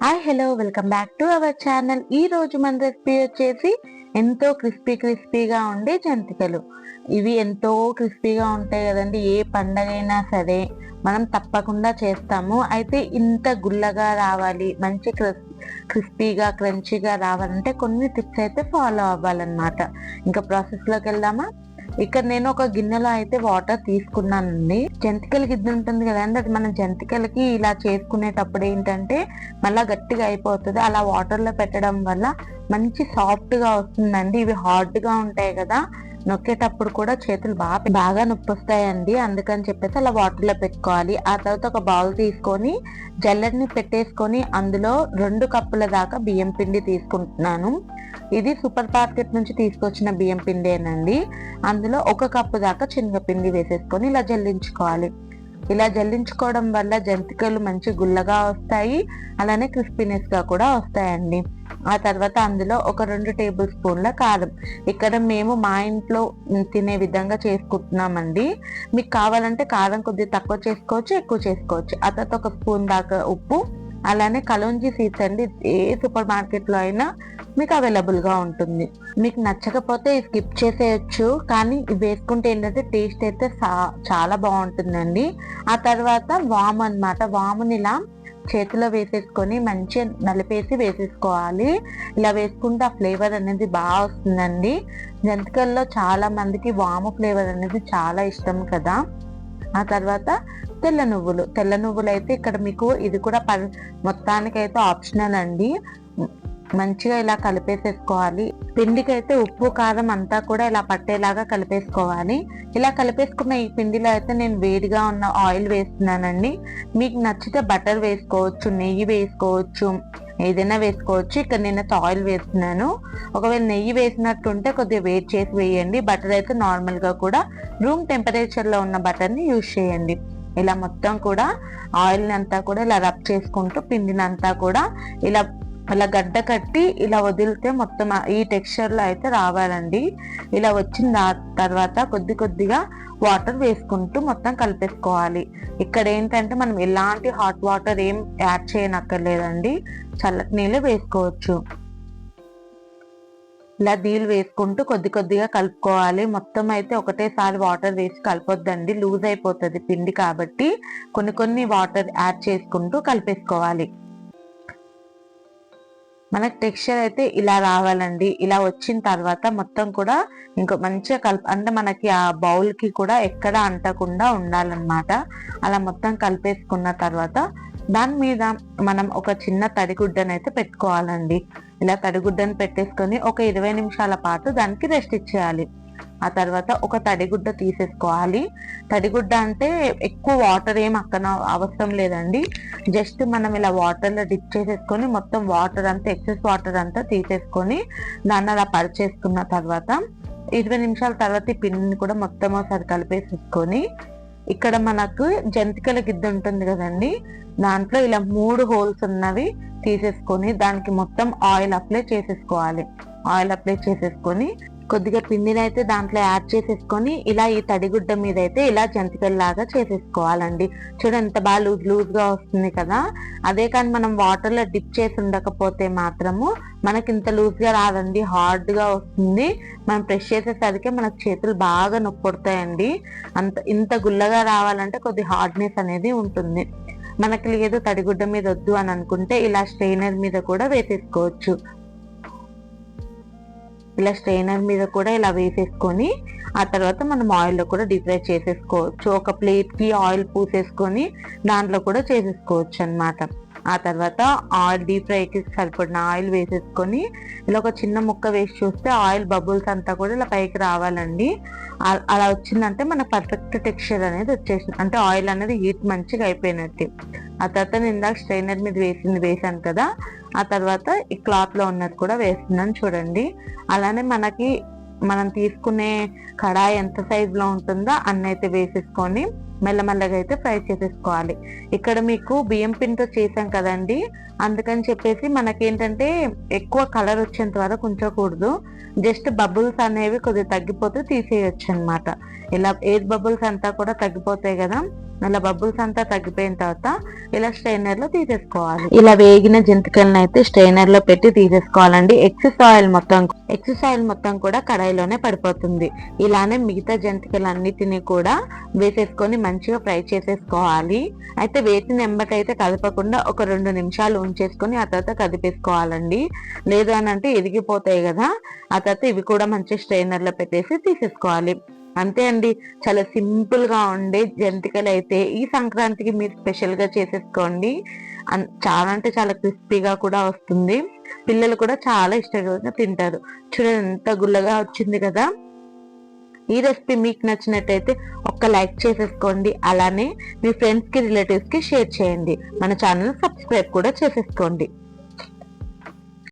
Hi hello welcome back to our channel. ఈ రోజు మన రెసిపీ వచ్చేసి ఎంతో క్రిస్పీగా ఉండే జంతికలు. ఇవి ఎంతో క్రిస్పీగా ఉంటాయి కదండి. ఏ పండగైనా సరే మనం తప్పకుండా చేస్తాము. అయితే ఇంత గుల్లగా రావాలి, మంచి క్రిస్పీగా క్రంచీగా రావాలంటే కొన్ని టిప్స్ అయితే ఫాలో అవ్వాలన్నమాట. ఇంకా ప్రాసెస్లోకి వెళ్దామా? ఇక్కడ నేను ఒక గిన్నెలో అయితే వాటర్ తీసుకున్నానండి. జంతికల గిన్నె ఉంటుంది కదండి, అది మన జంతికలకి ఇలా చేసుకునేటప్పుడు ఏంటంటే మళ్ళా గట్టిగా అయిపోతుంది. అలా వాటర్ లో పెట్టడం వల్ల మంచి సాఫ్ట్ గా వస్తుందండి. ఇవి హార్డ్ గా ఉంటాయి కదా, నొక్కేటప్పుడు కూడా చేతులు బాగా నొప్పి వస్తాయండి. అందుకని చెప్పేసి అలా వాటర్ లో పెట్టుకోవాలి. ఆ తర్వాత ఒక బౌల్ తీసుకొని జల్లెడని పెట్టేసుకొని అందులో 2 కప్పుల దాకా బియ్యం పిండి తీసుకుంటున్నాను. ఇది సూపర్ మార్కెట్ నుంచి తీసుకొచ్చిన బియ్యం పిండేనండి. అందులో 1 కప్పు దాకా శనగపిండి వేసేసుకొని ఇలా జల్లించుకోవాలి. ఇలా జల్లించుకోవడం వల్ల జంతికలు మంచి గుల్లగా వస్తాయి, అలానే క్రిస్పీనెస్ గా కూడా వస్తాయండి. ఆ తర్వాత అందులో ఒక 2 టేబుల్ స్పూన్ల కారం. ఇక్కడ మేము మా ఇంట్లో తినే విధంగా చేసుకుంటున్నామండి. మీకు కావాలంటే కారం కొద్దిగా తక్కువ చేసుకోవచ్చు, ఎక్కువ చేసుకోవచ్చు. ఆ తర్వాత 1 స్పూన్ దాకా ఉప్పు, అలానే కలోంజీ సీడ్స్ అండి. ఏ సూపర్ మార్కెట్ లో అయినా మీకు అవైలబుల్ గా ఉంటుంది. మీకు నచ్చకపోతే స్కిప్ చేసేయచ్చు, కానీ ఇవి వేసుకుంటే ఏంటంటే టేస్ట్ అయితే చాలా బాగుంటుందండి. ఆ తర్వాత వాము అన్నమాట. వాముని ఇలా చేతిలో వేసేసుకొని మంచిగా నలిపేసి వేసేసుకోవాలి. ఇలా వేసుకుంటే ఆ ఫ్లేవర్ అనేది బాగా వస్తుందండి. జంతికల్లో చాలా మందికి వాము ఫ్లేవర్ అనేది చాలా ఇష్టం కదా. ఆ తర్వాత తెల్ల నువ్వులు అయితే ఇక్కడ మీకు ఇది కూడా మొత్తానికైతే ఆప్షనల్ అండి. మంచిగా ఇలా కలిపేసేసుకోవాలి. పిండికైతే ఉప్పు కారం అంతా కూడా ఇలా పట్టేలాగా కలిపేసుకోవాలి. ఇలా కలిపేసుకున్న ఈ పిండిలో అయితే నేను వేడిగా ఉన్న ఆయిల్ వేస్తున్నానండి. మీకు నచ్చితే బటర్ వేసుకోవచ్చు, నెయ్యి వేసుకోవచ్చు, ఏదైనా వేసుకోవచ్చు. ఇక్కడ నేనైతే ఆయిల్ వేస్తున్నాను. ఒకవేళ నెయ్యి వేసినట్టుంటే కొద్దిగా వేడి చేసి వేయండి. బటర్ అయితే నార్మల్ గా కూడా రూమ్ టెంపరేచర్ లో ఉన్న బటర్ ని యూజ్ చేయండి. ఇలా మొత్తం కూడా ఆయిల్ అంతా కూడా ఇలా రబ్ చేసుకుంటూ పిండిని అంతా కూడా ఇలా గడ్డ కట్టి ఇలా వదిలితే మొత్తం ఈ టెక్స్చర్ లో అయితే రావాలండి. ఇలా వచ్చిన తర్వాత కొద్దిగా వాటర్ వేసుకుంటూ మొత్తం కలిపేసుకోవాలి. ఇక్కడ ఏంటంటే మనం ఎలాంటి హాట్ వాటర్ ఏం యాడ్ చేయనక్కర్లేదండి, చల్లటి నీళ్ళు వేసుకోవచ్చు. ఇలా నీళ్ళు వేసుకుంటూ కొద్దిగా కలుపుకోవాలి. మొత్తం అయితే ఒకటేసారి వాటర్ వేసి కలపొద్దండి, లూజ్ అయిపోతుంది పిండి. కాబట్టి కొన్ని వాటర్ యాడ్ చేసుకుంటూ కలిపేసుకోవాలి. మనకి టెక్స్చర్ అయితే ఇలా రావాలండి. ఇలా వచ్చిన తర్వాత మొత్తం కూడా ఇంకో మంచిగా అంటే మనకి ఆ బౌల్ కి కూడా ఎక్కడ అంటకుండా ఉండాలన్నమాట. అలా మొత్తం కలిపేసుకున్న తర్వాత దాని మీద మనం ఒక చిన్న తడిగుడ్డను అయితే పెట్టుకోవాలండి. ఇలా తడిగుడ్డను పెట్టేసుకొని ఒక 20 నిమిషాల పాటు దానికి రెస్ట్ ఇచ్చేయాలి. ఆ తర్వాత ఒక తడిగుడ్డ తీసేసుకోవాలి. తడిగుడ్డ అంటే ఎక్కువ వాటర్ ఏం అక్కడ అవసరం లేదండి. జస్ట్ మనం ఇలా వాటర్ లో డిప్ చేసేసుకొని మొత్తం వాటర్ అంతా ఎక్సెస్ వాటర్ అంతా తీసేసుకొని దాన్ని అలా పరిచేసుకున్న తర్వాత 20 నిమిషాల తర్వాత ఈ పిండిని కూడా మొత్తం ఒకసారి కలిపేసేసుకొని ఇక్కడ మనకు జంతికల గిద్దె ఉంటుంది కదండి, దాంట్లో ఇలా 3 హోల్స్ ఉన్నవి తీసేసుకొని దానికి మొత్తం ఆయిల్ అప్లై చేసేసుకోవాలి. ఆయిల్ అప్లై చేసేసుకొని కొద్దిగా పిండిని అయితే దాంట్లో యాడ్ చేసేసుకొని ఇలా ఈ తడిగుడ్డ మీద అయితే ఇలా జంతికల్లాగా చేసేసుకోవాలండి. చూడండి ఎంత బాగా లూజ్ గా వస్తుంది కదా. అదే కానీ మనం వాటర్ లో డిప్ చేసి ఉండకపోతే మాత్రము మనకి ఇంత లూజ్ గా రాదండి, హార్డ్ గా వస్తుంది. మనం ప్రెస్ చేసేసరికి మనకు చేతులు బాగా నొప్పి పడతాయండి. ఇంత గుల్లగా రావాలంటే కొద్ది హార్డ్నెస్ అనేది ఉంటుంది. మనకి లేదు తడిగుడ్డ మీద వద్దు అని అనుకుంటే ఇలా స్ట్రైనర్ మీద కూడా వేసేసుకోవచ్చు. ఇలా స్ట్రైనర్ మీద కూడా ఇలా వేసేసుకొని ఆ తర్వాత మనం ఆయిల్లో కూడా డీప్ ఫ్రై చేసేసుకోవచ్చు. ఒక ప్లేట్ కి ఆయిల్ పూసేసుకొని దాంట్లో కూడా చేసేసుకోవచ్చు అన్నమాట. ఆ తర్వాత ఆయిల్ డీప్ ఫ్రైకి సరిపడిన ఆయిల్ వేసేసుకొని ఇలా ఒక చిన్న ముక్క వేసి చూస్తే ఆయిల్ బబుల్స్ అంతా కూడా ఇలా పైకి రావాలండి. అలా వచ్చిందంటే మన పర్ఫెక్ట్ టెక్స్చర్ అనేది వచ్చేసింది, అంటే ఆయిల్ అనేది హీట్ మంచిగా అయిపోయినట్టు. ఆ తర్వాత నేను ఇందాక స్ట్రైనర్ మీద వేసాను కదా, ఆ తర్వాత ఈ క్లాత్ లో ఉన్నది కూడా వేస్తున్నాను చూడండి. అలానే మనం తీసుకునే కడాయి ఎంత సైజ్ లో ఉంటుందో అన్నైతే వేసేసుకొని మెల్లమెల్లగా అయితే ఫ్రై చేసేసుకోవాలి. ఇక్కడ మీకు బియ్యం పిండితో చేసాం కదండి, అందుకని చెప్పేసి మనకేంటంటే ఎక్కువ కలర్ వచ్చేంత వరకు ఉంచకూడదు. జస్ట్ బబుల్స్ అనేవి కొద్దిగా తగ్గిపోతే తీసేయచ్చు అనమాట. ఇలా ఎయిర్ బబుల్స్ అంతా కూడా తగ్గిపోతాయి కదా, అలా బబుల్స్ అంతా తగ్గిపోయిన తర్వాత ఇలా స్ట్రైనర్ లో తీసేసుకోవాలి. ఇలా వేగిన జంతికలను అయితే స్ట్రైనర్ లో పెట్టి తీసేసుకోవాలండి. ఎక్సెస్ ఆయిల్ మొత్తం కూడా కడాయిలోనే పడిపోతుంది. ఇలానే మిగతా జంతికలన్నిటిని కూడా వేసేసుకొని మంచిగా ఫ్రై చేసేసుకోవాలి. అయితే వేసిన ఎంబటైతే కదపకుండా ఒక 2 నిమిషాలు ఉంచేసుకొని ఆ తర్వాత కదిపేసుకోవాలండి. లేదు అని అంటే ఎదిగిపోతాయి కదా. ఆ తర్వాత ఇవి కూడా మంచి స్ట్రైనర్ లో పెట్టేసి తీసేసుకోవాలి. అంతే అండి, చాలా సింపుల్ గా ఉండే జంతికలు అయితే ఈ సంక్రాంతికి మీరు స్పెషల్ గా చేసేసుకోండి. చాలా అంటే చాలా క్రిస్పీగా కూడా వస్తుంది. పిల్లలు కూడా చాలా ఇష్టంగా తింటారు. చూడండి ఎంత గుల్లగా వచ్చింది కదా. ఈ రెసిపీ మీకు నచ్చినట్టయితే ఒక్క లైక్ చేసేసుకోండి. అలానే మీ ఫ్రెండ్స్ కి రిలేటివ్స్ కి షేర్ చేయండి. మన ఛానల్ సబ్స్క్రైబ్ కూడా చేసేసుకోండి.